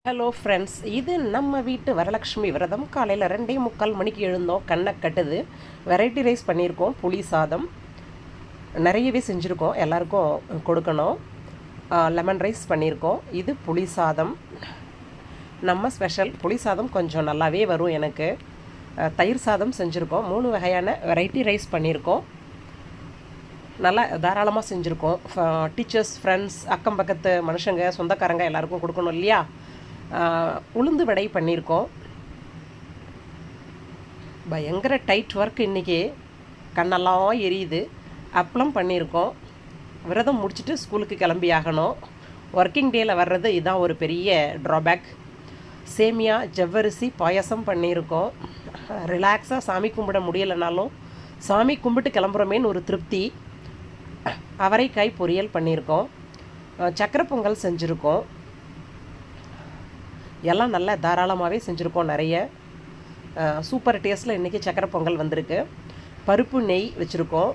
Hello friends, இது நம்ம வீட்டு வரலட்சுமி விரதம். காலையில் 2:45 மணிக்கு எழுந்தோம். கண்ணை கட்டுது. வெரைட்டி ரைஸ் பண்ணியிருக்கோம். புளி சாதம் நிறையவே செஞ்சுருக்கோம், எல்லாருக்கும் கொடுக்கணும். லெமன் ரைஸ் பண்ணியிருக்கோம். இது புளி சாதம், நம்ம ஸ்பெஷல். புளி சாதம் கொஞ்சம் நல்லாவே வரும் எனக்கு. தயிர் சாதம் செஞ்சுருக்கோம். 3 வகையான வெரைட்டி ரைஸ் பண்ணியிருக்கோம். நல்லா தாராளமாக செஞ்சுருக்கோம். டீச்சர்ஸ், ஃப்ரெண்ட்ஸ், அக்கம் பக்கத்து மனுஷங்க, சொந்தக்காரங்க எல்லாருக்கும் கொடுக்கணும் இல்லையா. உளுந்து வடை பண்ணியிருக்கோம். பயங்கர டைட் ஒர்க் இன்றைக்கி, கண்ணெல்லாம் எரியுது. அப்பளம் பண்ணியிருக்கோம். விரதம் முடிச்சுட்டு ஸ்கூலுக்கு கிளம்பி ஆகணும். ஒர்க்கிங் டேயில் வர்றது இதுதான் ஒரு பெரிய ட்ராபேக். சேமியா ஜவ்வரிசி பாயசம் பண்ணியிருக்கோம். ரிலாக்ஸாக சாமி கும்பிட முடியலைனாலும் சாமி கும்பிட்டு கிளம்புறமேன்னு ஒரு திருப்தி. அவரைக்காய் பொரியல் பண்ணியிருக்கோம். சக்கரை பொங்கல் செஞ்சுருக்கோம். எல்லாம் நல்லா தாராளமாகவே செஞ்சுருக்கோம். நிறைய சூப்பர் டேஸ்ட்டில் இன்றைக்கி சக்கரை பொங்கல் வந்திருக்கு. பருப்பு நெய் வச்சுருக்கோம்.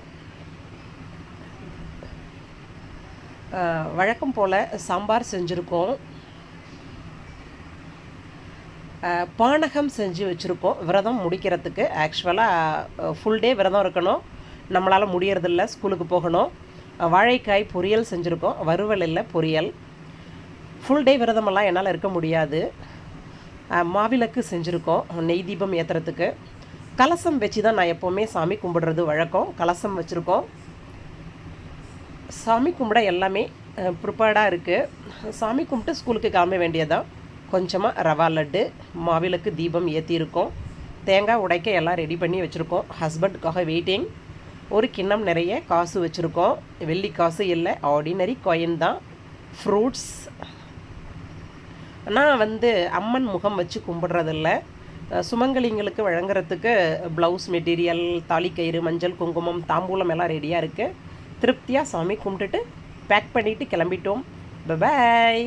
வழக்கம் போல் சாம்பார் செஞ்சுருக்கோம். பானகம் செஞ்சு வச்சுருக்கோம் விரதம் முடிக்கிறதுக்கு. ஆக்சுவலாக ஃபுல் டே விரதம் இருக்கணும், நம்மளால் முடியறதில்ல, ஸ்கூலுக்கு போகணும். வாழைக்காய் பொரியல் செஞ்சுருக்கோம். வறுவல் இல்லை, பொரியல். ஃபுல் டே விரதமெல்லாம் என்னால் இருக்க முடியாது. மாவிளக்கு செஞ்சுருக்கோம் நெய் தீபம் ஏற்றுறதுக்கு. கலசம் வச்சு தான் நான் எப்போவுமே சாமி கும்பிடுறது வழக்கம். கலசம் வச்சுருக்கோம். சாமி கும்பிட எல்லாமே ப்ரிப்பேர்டாக இருக்குது. சாமி கும்பிட்டு ஸ்கூலுக்கு கிளம்ப வேண்டியதான். கொஞ்சமாக ரவா லட்டு, மாவிளக்கு தீபம் ஏற்றிருக்கோம். தேங்காய் உடைக்க எல்லாம் ரெடி பண்ணி வச்சுருக்கோம். ஹஸ்பண்டுக்காக வெயிட்டிங். ஒரு கிண்ணம் நிறைய காசு வச்சுருக்கோம். வெள்ளி காசு இல்லை, ஆர்டினரி காயின் தான். ஃப்ரூட்ஸ். நான் அம்மன் முகம் வச்சு கும்பிட்றதில்ல. சுமங்கலிங்களுக்கு வழங்குறதுக்கு ப்ளவுஸ் மெட்டீரியல், தாலிக்கயிறு, மஞ்சள், குங்குமம், தாம்பூலம் எல்லாம் ரெடியாக இருக்குது. திருப்தியாக சாமி கும்பிட்டுட்டு பேக் பண்ணிவிட்டு கிளம்பிட்டோம். பாய்.